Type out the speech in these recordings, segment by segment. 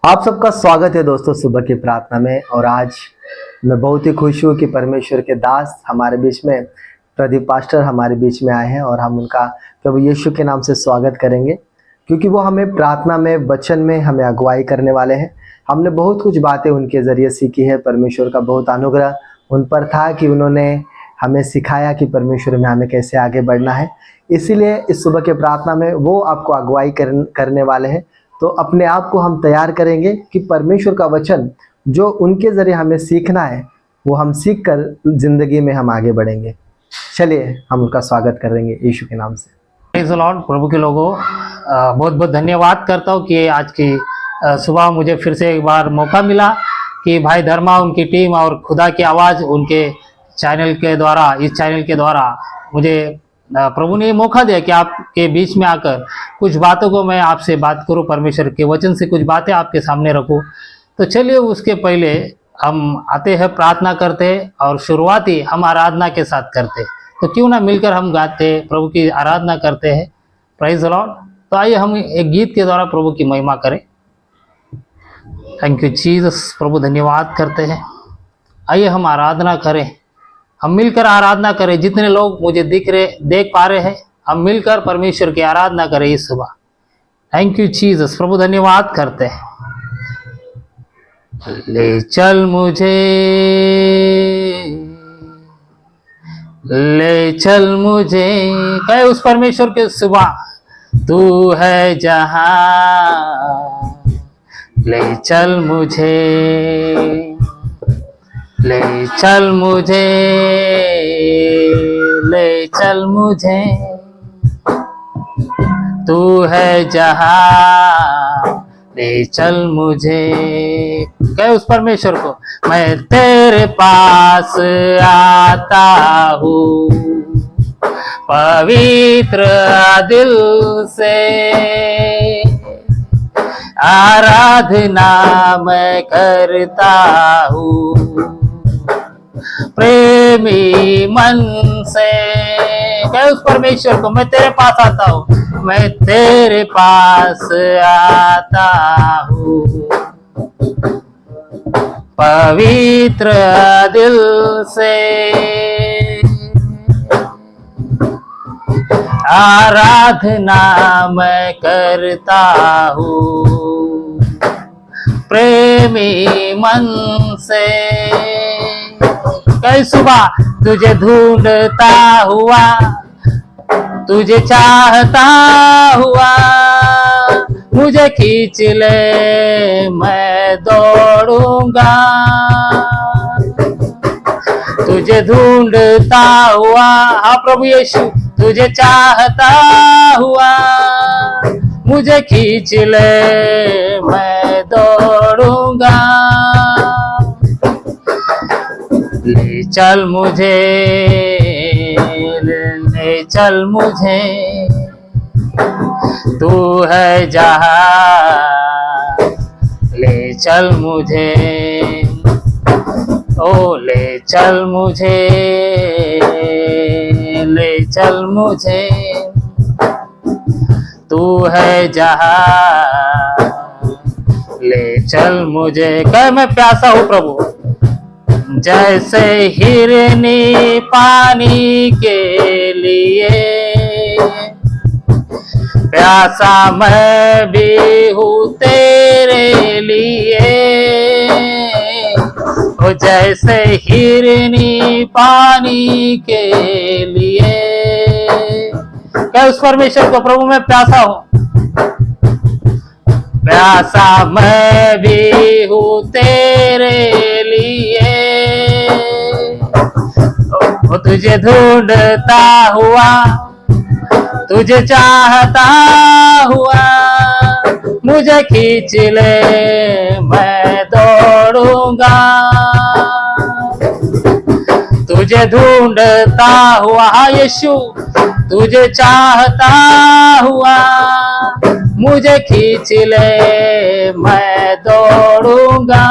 आप सबका स्वागत है दोस्तों सुबह की प्रार्थना में। और आज मैं बहुत ही खुश हूँ कि परमेश्वर के दास हमारे बीच में, प्रदीप पास्टर हमारे बीच में आए हैं और हम उनका प्रभु यीशु के नाम से स्वागत करेंगे, क्योंकि वो हमें प्रार्थना में, वचन में हमें अगुवाई करने वाले हैं। हमने बहुत कुछ बातें उनके ज़रिए सीखी है। परमेश्वर का बहुत अनुग्रह उन पर था कि उन्होंने हमें सिखाया कि परमेश्वर में हमें कैसे आगे बढ़ना है। इसीलिए इस सुबह के प्रार्थना में वो आपको अगुवाई करने वाले हैं। तो अपने आप को हम तैयार करेंगे कि परमेश्वर का वचन जो उनके ज़रिए हमें सीखना है वो हम सीख कर ज़िंदगी में हम आगे बढ़ेंगे। चलिए हम उनका स्वागत करेंगे यीशु के नाम से। Praise the lord. प्रभु के लोगों, बहुत बहुत धन्यवाद करता हूँ कि आज की सुबह मुझे फिर से एक बार मौका मिला कि भाई धर्मा, उनकी टीम और खुदा की आवाज़ उनके चैनल के द्वारा, इस चैनल के द्वारा मुझे प्रभु ने मौका दिया कि आपके बीच में आकर कुछ बातों को मैं आपसे बात करूं, परमेश्वर के वचन से कुछ बातें आपके सामने रखूं। तो चलिए उसके पहले हम आते हैं, प्रार्थना करते और शुरुआती हम आराधना के साथ करते। तो क्यों ना मिलकर हम गाते, प्रभु की आराधना करते हैं। Praise the Lord. तो आइए हम एक गीत के द्वारा प्रभु की महिमा करें। Thank you Jesus. प्रभु धन्यवाद करते हैं। आइए हम आराधना करें, हम मिलकर आराधना करें। जितने लोग मुझे देख पा रहे हैं, हम मिलकर परमेश्वर की आराधना करें इस सुबह। Thank you Jesus. प्रभु धन्यवाद करते हैं। ले चल मुझे, ले चल मुझे, कहे उस परमेश्वर के सुबह, तू है जहां, ले चल मुझे, ले चल मुझे, ले चल मुझे, तू है जहां, ले चल मुझे। कहे उस परमेश्वर को, मैं तेरे पास आता हूँ पवित्र दिल से, आराधना मैं करता हूँ प्रेमी मन से। कहे उस परमेश्वर को, मैं तेरे पास आता हूँ, मैं तेरे पास आता हूँ पवित्र दिल से, आराधना मैं करता हूँ प्रेमी मन से। कई सुबह तुझे ढूंढता हुआ, तुझे चाहता हुआ, मुझे खींच ले मैं दौड़ूंगा। तुझे ढूंढता हुआ, हाँ प्रभु यीशु, तुझे चाहता हुआ, मुझे खींच ले मैं दौड़ूंगा। ले चल मुझे, ले चल मुझे, तू है जहां, ले चल मुझे, ओ ले चल मुझे, ले चल मुझे, तू है जहां, ले चल मुझे। कह मैं प्यासा हूँ प्रभु, जैसे हिरनी पानी के लिए, प्यासा मैं भी हूँ तेरे लिए। ओ जैसे हिरनी पानी के लिए, क्या उस परमेश्वर को, प्रभु मैं प्यासा हूँ, प्यासा मैं भी हूँ तेरे लिए। वो तुझे ढूंढता हुआ, तुझे चाहता हुआ, मुझे खींच ले मैं दौड़ूंगा। तुझे ढूंढता हुआ यीशु, तुझे चाहता हुआ, मुझे खींच ले मैं दौड़ूंगा।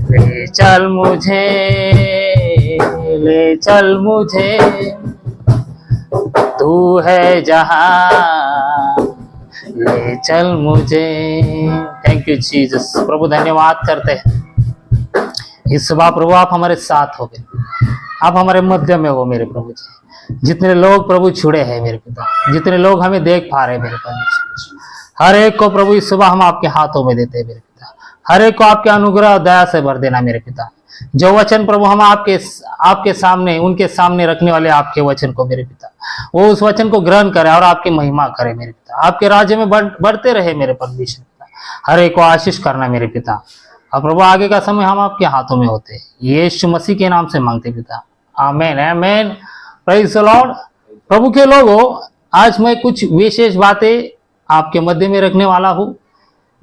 ले चल मुझे, ले चल मुझे, तू है जहां, ले चल मुझे। Thank you Jesus. प्रभु धन्यवाद करते हैं इस सुबह प्रभु आप हमारे साथ हो, आप हमारे मध्य में हो मेरे प्रभु जी। जितने लोग प्रभु छुड़े हैं मेरे पिता, जितने लोग हमें देख पा रहे हैं मेरे परमेश्वर, हर एक को प्रभु इस सुबह हम आपके हाथों में देते हैं मेरे पिता। हर एक को आपके अनुग्रह और दया से भर देना मेरे पिता। जो वचन प्रभु हम आपके सामने, उनके सामने रखने वाले आपके वचन को मेरे पिता, वो उस वचन को ग्रहण करे और आपकी महिमा करे मेरे पिता। आपके राज्य में बढ़ते रहे मेरे परमेश्वर पिता। हर एक को आशीष करना मेरे पिता। और प्रभु आगे का समय हम आपके हाथों में होते हैं, यीशु मसीह के नाम से मांगते पिता, amen amen. Praise the lord. प्रभु के लोगों, आज मैं कुछ विशेष बातें आपके मध्य में रखने वाला हूँ।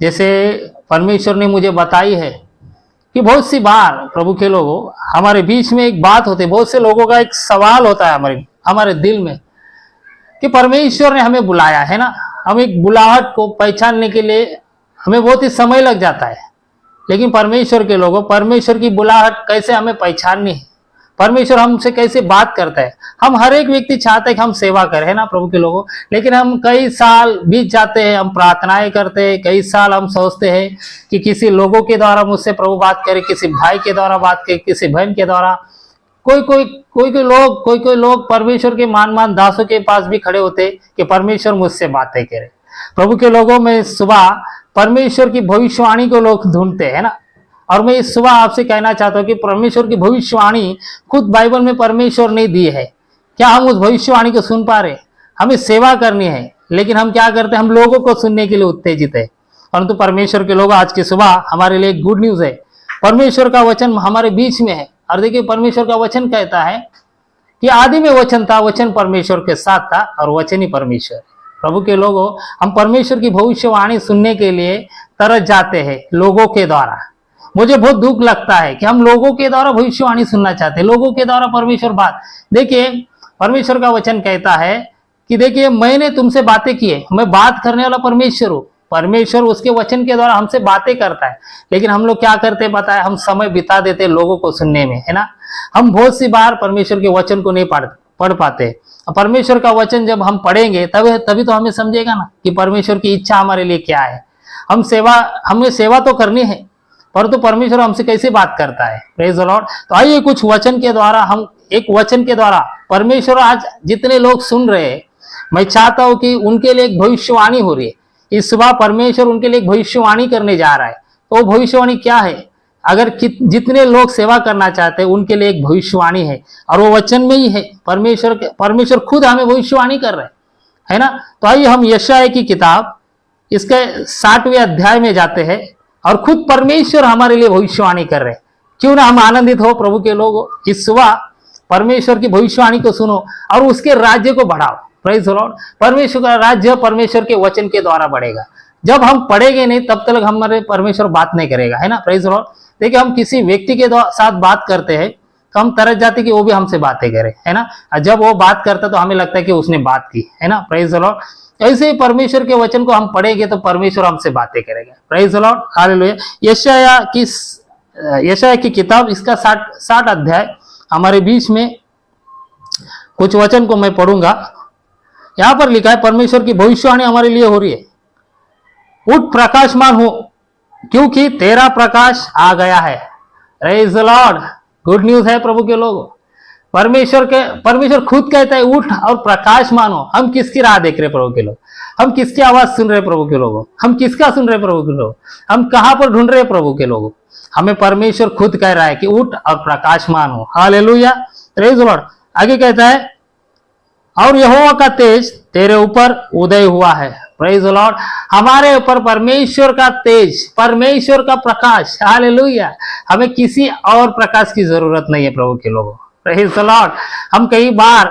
जैसे परमेश्वर ने मुझे बताई है कि बहुत सी बार प्रभु के लोगों हमारे बीच में एक बात होती है, बहुत से लोगों का एक सवाल होता है हमारे दिल में कि परमेश्वर ने हमें बुलाया है ना। हम एक बुलाहट को पहचानने के लिए हमें बहुत ही समय लग जाता है, लेकिन परमेश्वर के लोगों, परमेश्वर की बुलाहट कैसे हमें पहचाननी है, परमेश्वर हमसे कैसे बात करता है। हम हर एक व्यक्ति चाहते हैं कि हम सेवा करें, है ना प्रभु के लोगों, लेकिन हम कई साल बीत जाते हैं, हम प्रार्थनाएं करते हैं, कई साल हम सोचते हैं कि किसी लोगों के द्वारा मुझसे प्रभु बात करे, किसी भाई के द्वारा बात करे, किसी बहन के द्वारा। कोई लोग परमेश्वर के मान दासों के पास भी खड़े होते कि परमेश्वर मुझसे बातें करे। प्रभु के लोगों में सुबह परमेश्वर की भविष्यवाणी को लोग ढूंढते हैं ना। और मैं इस सुबह आपसे कहना चाहता हूँ कि परमेश्वर की भविष्यवाणी खुद बाइबल में परमेश्वर ने दी है। क्या हम उस भविष्यवाणी को सुन पा रहे? हमें सेवा करनी है, लेकिन हम क्या करते हैं, हम लोगों को सुनने के लिए उत्तेजित है। परंतु परमेश्वर के लोग, आज की सुबह हमारे लिए गुड न्यूज है, परमेश्वर का वचन हमारे बीच में है। और देखिए, परमेश्वर का वचन कहता है कि आदि में वचन था, वचन परमेश्वर के साथ था और वचन ही परमेश्वर। प्रभु के लोगों, हम परमेश्वर की भविष्यवाणी सुनने के लिए तरस जाते हैं लोगों के द्वारा। मुझे बहुत दुख लगता है कि हम लोगों के द्वारा भविष्यवाणी सुनना चाहते हैं, लोगों के द्वारा परमेश्वर बात। देखिए, परमेश्वर का वचन कहता है कि देखिए, मैंने तुमसे बातें की है, मैं बात करने वाला परमेश्वर हूँ। परमेश्वर उसके वचन के द्वारा हमसे बातें करता है, लेकिन हम लोग क्या करते पता है, हम समय बिता देते लोगों को सुनने में, है ना। हम बहुत सी बार परमेश्वर के वचन को नहीं पढ़ पाते। परमेश्वर का वचन जब हम पढ़ेंगे तभी तो हमें समझेगा ना कि परमेश्वर की इच्छा हमारे लिए क्या है। हमें सेवा तो करनी है, परंतु परमेश्वर हमसे कैसे बात करता है। Praise the Lord. तो आइए कुछ वचन के द्वारा, हम एक वचन के द्वारा परमेश्वर, आज जितने लोग सुन रहे हैं, मैं चाहता हूं कि उनके लिए एक भविष्यवाणी हो रही है। इस सुबह परमेश्वर उनके लिए एक भविष्यवाणी करने जा रहा है। तो वो भविष्यवाणी क्या है? अगर जितने लोग सेवा करना चाहते हैं उनके लिए एक भविष्यवाणी है, और वो वचन में ही है। परमेश्वर खुद हमें भविष्यवाणी कर रहे है ना। तो आइए हम यशायाह की किताब, इसके 60वें अध्याय में जाते हैं, और खुद परमेश्वर हमारे लिए भविष्यवाणी कर रहे हैं। क्यों ना हम आनंदित हो प्रभु के लोग। इस सुबह परमेश्वर की भविष्यवाणी को सुनो और उसके राज्य को बढ़ाओ। Praise the Lord. परमेश्वर का राज्य परमेश्वर के वचन के द्वारा बढ़ेगा। जब हम पढ़ेंगे नहीं तब तक हमारे परमेश्वर बात नहीं करेगा, है ना। Praise the Lord. देखिए, हम किसी व्यक्ति के साथ बात करते हैं तो हम तरस जाते कि वो भी हमसे बातें करे, है ना। जब वो बात करता तो हमें लगता है कि उसने बात की, है ना। Praise the Lord. ऐसे ही परमेश्वर के वचन को हम पढ़ेंगे तो परमेश्वर हमसे बातें करेगा। Praise the Lord. हालेलुया। यशायाह की किताब, इसका 60 अध्याय हमारे बीच में, कुछ वचन को मैं पढ़ूंगा। यहां पर लिखा है, परमेश्वर की भविष्यवाणी हमारे लिए हो रही है। उठ प्रकाशमान हो, क्योंकि तेरा प्रकाश आ गया है। Praise the Lord. Good news है प्रभु के लोगों। परमेश्वर खुद कहता है उठ और प्रकाश मानो। हम किसकी राह देख रहे प्रभु के लोग? हम किसकी आवाज सुन रहे प्रभु के लोगों? हम किसका सुन रहे प्रभु के लोग? हम कहां पर ढूंढ रहे प्रभु के लोगों? हमें परमेश्वर खुद कह रहा है कि उठ और प्रकाश मानो। हालेलुया। Praise the Lord. आगे कहता है, और यहोवा का तेज तेरे ऊपर उदय हुआ है। Praise the Lord. हमारे ऊपर परमेश्वर का तेज, परमेश्वर का प्रकाश। हालेलुया। हमें किसी और प्रकाश की जरूरत नहीं है प्रभु के लोगों। Praise the Lord. हम कई बार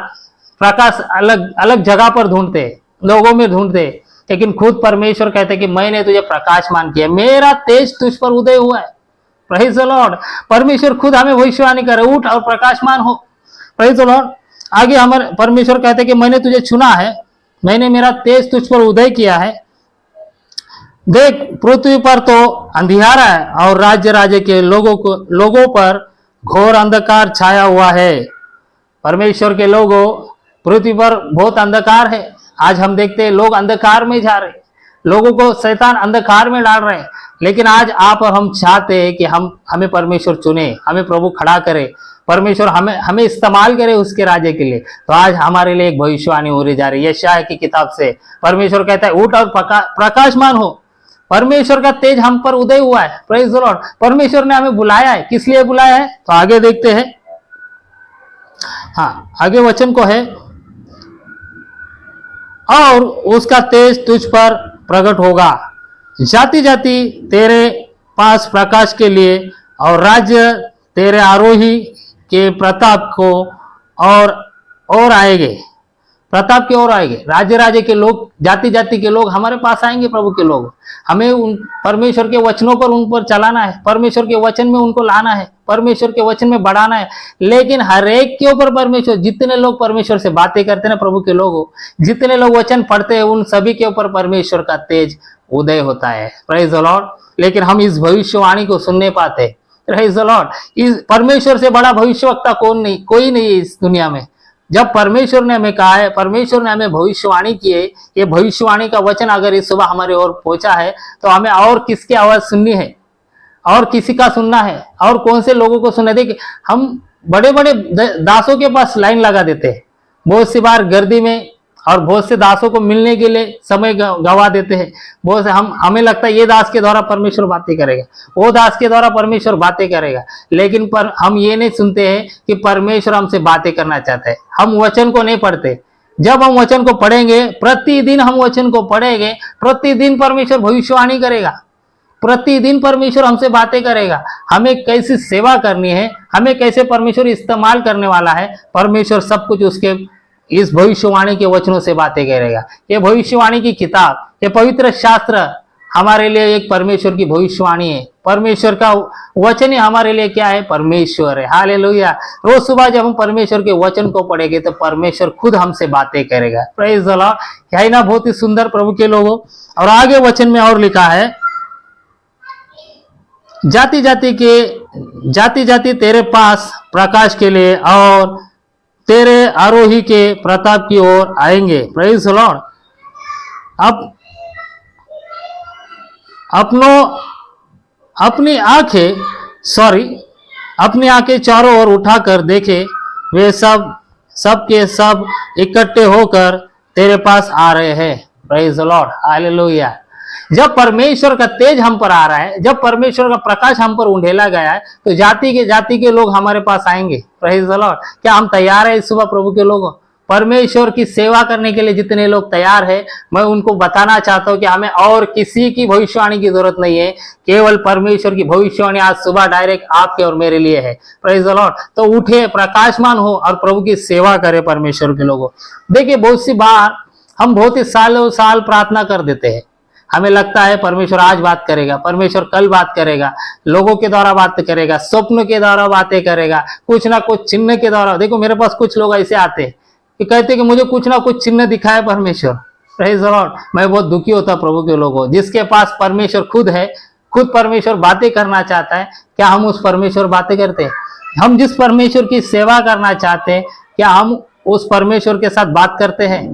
प्रकाश अलग अलग जगह पर ढूंढते, लोगों में ढूंढते, लेकिन खुद परमेश्वर कहते कि मैंने तुझे प्रकाशमान किया, मेरा तेज तुझ पर उदय हुआ है। Praise the Lord. परमेश्वर खुद हमें भविष्यवाणी करे, उठ और प्रकाशमान हो। Praise the Lord. आगे हमारे परमेश्वर कहते कि मैंने तुझे चुना है, मैंने मेरा तेज तुझ पर उदय किया है। देख, पृथ्वी पर तो अंधियारा है और राज्य के लोगों पर घोर अंधकार छाया हुआ है। परमेश्वर के लोगों, पृथ्वी पर बहुत अंधकार है। आज हम देखते हैं लोग अंधकार में जा रहे हैं। लोगों को शैतान अंधकार में डाल रहे हैं। लेकिन आज आप और हम चाहते हैं कि हमें परमेश्वर चुने, हमें प्रभु खड़ा करे, परमेश्वर हमें इस्तेमाल करे उसके राज्य के लिए। तो आज हमारे लिए एक भविष्यवाणी हो रही जा रही है यशायाह की किताब से। परमेश्वर कहता है उठ और प्रकाशमान हो, परमेश्वर का तेज हम पर उदय हुआ है। Praise the Lord. परमेश्वर ने हमें बुलाया है, किस लिए बुलाया है? तो आगे देखते हैं। हाँ, आगे वचन को है, और उसका तेज तुझ पर प्रकट होगा, जाति जाति तेरे पास प्रकाश के लिए, और राज्य तेरे आरोही के प्रताप को और आएंगे, प्रताप की ओर आएंगे। राज्य राज्य के लोग, जाति जाति के लोग हमारे पास आएंगे। प्रभु के लोग, हमें उन परमेश्वर के वचनों पर उन पर चलाना है, परमेश्वर के वचन में उनको लाना है, परमेश्वर के वचन में बढ़ाना है। लेकिन हर एक के ऊपर परमेश्वर, जितने लोग परमेश्वर से बातें करते हैं ना प्रभु के लोग, जितने लोग वचन पढ़ते हैं, उन सभी के ऊपर परमेश्वर का तेज उदय होता है। Praise the Lord. लेकिन हम इस भविष्यवाणी को सुन नहीं पाते। Praise the Lord. इस परमेश्वर से बड़ा भविष्यवक्ता कोई नहीं है इस दुनिया में। जब परमेश्वर ने हमें कहा है, परमेश्वर ने हमें भविष्यवाणी की है, ये भविष्यवाणी का वचन अगर इस सुबह हमारे ओर पहुंचा है, तो हमें और किसकी आवाज सुननी है, और किसी का सुनना है, और कौन से लोगों को सुनना है? देखिए, हम बड़े बड़े दासों के पास लाइन लगा देते हैं बहुत सी बार गर्दी में, और बहुत से दासों को मिलने के लिए समय गवा देते हैं। बहुत से हमें लगता है ये दास के द्वारा परमेश्वर बातें करेगा, वो दास के द्वारा परमेश्वर बातें करेगा। लेकिन हम ये नहीं सुनते हैं कि परमेश्वर हमसे बातें करना चाहता है। हम वचन को नहीं पढ़ते। जब हम वचन को पढ़ेंगे, प्रतिदिन हम वचन को पढ़ेंगे, प्रतिदिन परमेश्वर भविष्यवाणी करेगा, प्रतिदिन परमेश्वर हमसे बातें करेगा। हमें कैसी सेवा करनी है, हमें कैसे परमेश्वर इस्तेमाल करने वाला है, परमेश्वर सब कुछ उसके इस भविष्यवाणी के वचनों से बातें करेगा। ये भविष्यवाणी की किताब, ये पवित्र शास्त्र हमारे लिए एक परमेश्वर की भविष्यवाणी है। परमेश्वर का वचन ही हमारे लिए क्या है? परमेश्वर है। हालेलुया। रोज सुबह जब हम परमेश्वर के वचन को पढ़ेंगे तो परमेश्वर खुद हमसे बातें करेगा। Praise the Lord. है ना बहुत ही सुंदर प्रभु के लोगों। और आगे वचन में और लिखा है, जाति जाति तेरे पास प्रकाश के लिए, और तेरे आरोही के प्रताप की ओर आएंगे। Praise the Lord. अब अपनी आंखें चारों ओर उठाकर देखे, वे सब के सब इकट्ठे होकर तेरे पास आ रहे हैं। Praise the Lord. हालेलुया। जब परमेश्वर का तेज हम पर आ रहा है, जब परमेश्वर का प्रकाश हम पर उंडेला गया है, तो जाति के लोग हमारे पास आएंगे। Praise the Lord. क्या हम तैयार है इस सुबह प्रभु के लोगों? परमेश्वर की सेवा करने के लिए जितने लोग तैयार है, मैं उनको बताना चाहता हूं कि हमें और किसी की भविष्यवाणी की जरूरत नहीं है, केवल परमेश्वर की भविष्यवाणी आज सुबह डायरेक्ट आपके और मेरे लिए है। Praise the Lord. तो उठे, प्रकाशमान हो और प्रभु की सेवा करे परमेश्वर के लोगों। देखिए, बहुत सी बार हम बहुत ही सालों साल प्रार्थना कर देते हैं। हमें लगता है परमेश्वर आज बात करेगा, परमेश्वर कल बात करेगा, लोगों के द्वारा बात करेगा, स्वप्न के द्वारा बातें करेगा, कुछ ना कुछ चिन्ह के द्वारा। देखो, मेरे पास कुछ लोग ऐसे आते हैं कि कहते हैं कि मुझे कुछ ना कुछ चिन्ह दिखाए परमेश्वर। Praise the Lord. मैं बहुत दुखी होता प्रभु के लोगों। जिसके पास परमेश्वर खुद है, खुद परमेश्वर बातें करना चाहता है, क्या हम उस परमेश्वर बातें करते हैं? हम जिस परमेश्वर की सेवा करना चाहते हैं, क्या हम उस परमेश्वर के साथ बात करते हैं?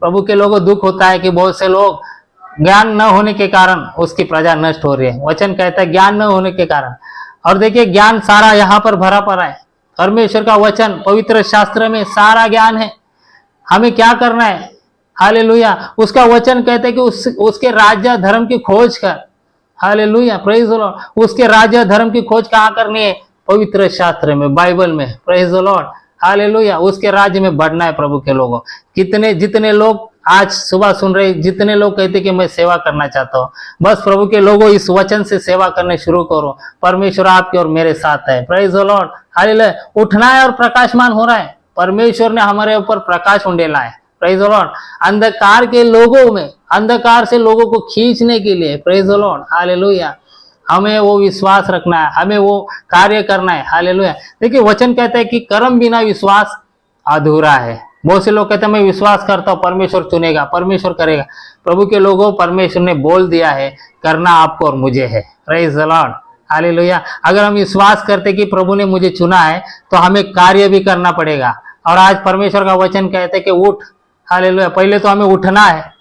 प्रभु के लोगों, दुख होता है कि बहुत से लोग ज्ञान न होने के कारण उसकी प्रजा नष्ट हो रही है। वचन कहता है ज्ञान न होने के कारण। और देखिए, ज्ञान सारा यहाँ पर भरा पड़ा है। परमेश्वर का वचन, पवित्र शास्त्र में सारा ज्ञान है। हमें क्या करना है? हालेलुया। उसका वचन कहता है कि उसके राज्य धर्म की खोज कर। हालेलुया। Praise the Lord. उसके राज्य धर्म की खोज कहाँ करनी है? पवित्र शास्त्र में, बाइबल में। Praise the Lord. हालेलुया। उसके राज्य में बढ़ना है प्रभु के लोगों। जितने लोग आज सुबह सुन रहे, जितने लोग कहते कि मैं सेवा करना चाहता हूँ, बस प्रभु के लोगों इस वचन से सेवा करने शुरू करो। परमेश्वर आपके और मेरे साथ है। Praise the Lord. हालेलुया। उठना है और प्रकाशमान हो रहा है। परमेश्वर ने हमारे ऊपर प्रकाश उंडेला है। Praise the Lord. अंधकार के लोगों में, अंधकार से लोगों को खींचने के लिए, प्रेज द लॉर्ड। हालेलुया। हमें वो विश्वास रखना है, हमें वो कार्य करना है। हालेलुया। देखिए, वचन कहता है कि कर्म बिना विश्वास अधूरा है। बहुत से लोग कहते हैं मैं विश्वास करता हूं, परमेश्वर चुनेगा, परमेश्वर करेगा। प्रभु के लोगों, परमेश्वर ने बोल दिया है, करना आपको और मुझे है। Praise the Lord. हालेलुया। अगर हम विश्वास करते कि प्रभु ने मुझे चुना है, तो हमें कार्य भी करना पड़ेगा। और आज परमेश्वर का वचन कहते हैं कि उठ। हालेलुया। पहले तो हमें उठना है।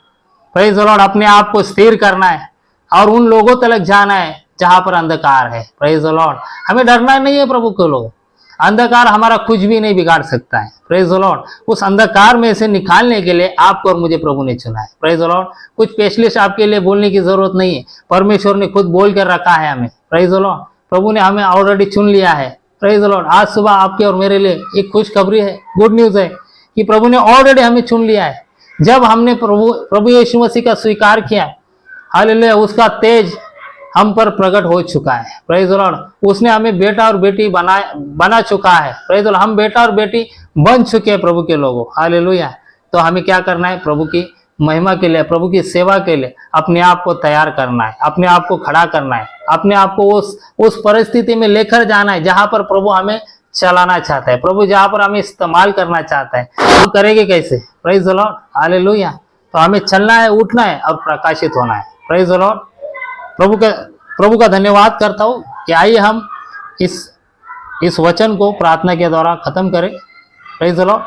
प्रेज द लॉर्ड, अपने आप को स्थिर करना है और उन लोगों तक जाना है जहां पर अंधकार है। प्रेज द लॉर्ड, हमें डरना नहीं है प्रभु के लोग। अंधकार हमारा कुछ भी नहीं बिगाड़ सकता है। प्रेज द लॉर्ड, उस अंधकार में से निकालने के लिए आपको और मुझे प्रभु ने चुना है। प्रेज द लॉर्ड, कुछ स्पेशलिस्ट आपके लिए बोलने की जरूरत नहीं है, परमेश्वर ने खुद बोल कर रखा है हमें। प्रेज द लॉर्ड, प्रभु ने हमें ऑलरेडी चुन लिया है। प्रेज द लॉर्ड, आज सुबह आपके और मेरे लिए एक खुशखबरी है, गुड न्यूज है कि प्रभु ने ऑलरेडी हमें चुन लिया है। जब हमने प्रभु यीशु मसीह का स्वीकार किया, हालेलुया, उसका तेज हम पर प्रकट हो चुका है। प्रेज द लॉर्ड, उसने हमें बेटा और बेटी बना चुका है। प्रेज द लॉर्ड, हम बेटा और बेटी बन चुके हैं प्रभु के लोगों। हालेलुया, तो हमें क्या करना है? प्रभु की महिमा के लिए, प्रभु की सेवा के लिए अपने आप को तैयार करना है, अपने आप को खड़ा करना है, अपने आप को उस परिस्थिति में लेकर जाना है जहां पर प्रभु हमें चलाना चाहता है, प्रभु जहां पर हमें इस्तेमाल करना चाहता है। वो करेंगे कैसे? Praise the Lord, hallelujah. तो हमें चलना है, उठना है और प्रकाशित होना है। प्रेज द लॉर्ड, प्रभु का धन्यवाद करता हूं कि आइए हम इस वचन को प्रार्थना के द्वारा खत्म करें। प्रेज द लॉर्ड,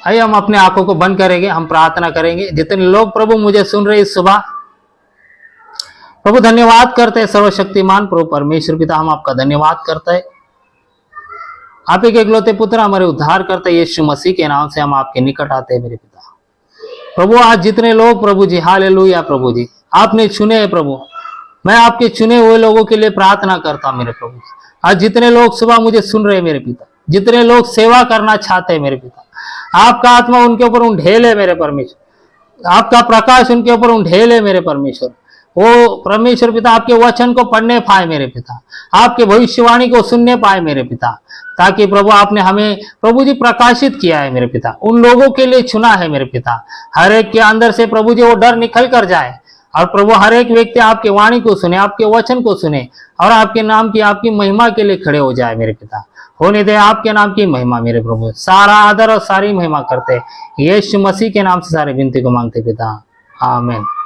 आइए हम अपने आंखों को बंद करेंगे, हम प्रार्थना करेंगे। जितने लोग प्रभु मुझे सुन रहे इस सुबह, प्रभु धन्यवाद करते हैं सर्वशक्तिमान प्रभु परमेश्वर पिता, हम आपका धन्यवाद करते हैं। आप एक इकलौते पुत्र हमारे उद्धार करते यीशु मसीह के नाम से हम आपके निकट आते हैं मेरे पिता। प्रभु आज जितने लोग प्रभु जी, हालेलुया प्रभु जी, आपने चुने हैं प्रभु, मैं आपके चुने हुए लोगों के लिए प्रार्थना करता हूं मेरे प्रभु। आज जितने लोग सुबह मुझे सुन रहे हैं मेरे पिता, जितने लोग सेवा करना चाहते हैं मेरे पिता, आपका आत्मा उनके ऊपर उंडेले मेरे परमेश्वर, आपका प्रकाश उनके ऊपर उंडेले मेरे परमेश्वर। वो परमेश्वर पिता आपके वचन को पढ़ने पाए मेरे पिता, आपके भविष्यवाणी को सुनने पाए मेरे पिता, ताकि प्रभु आपने हमें प्रभु जी प्रकाशित किया है मेरे पिता, उन लोगों के लिए चुना है मेरे पिता। हर एक के अंदर से प्रभु जी वो डर निकल कर जाए और प्रभु हर एक व्यक्ति आपके वाणी को सुने, आपके वचन को सुने और आपके नाम की, आपकी महिमा के लिए खड़े हो जाए मेरे पिता। होने दे आपके नाम की महिमा मेरे प्रभु, सारा आदर और सारी महिमा करते यीशु मसीह के नाम से सारे विनती को मांगते पिता, आमीन।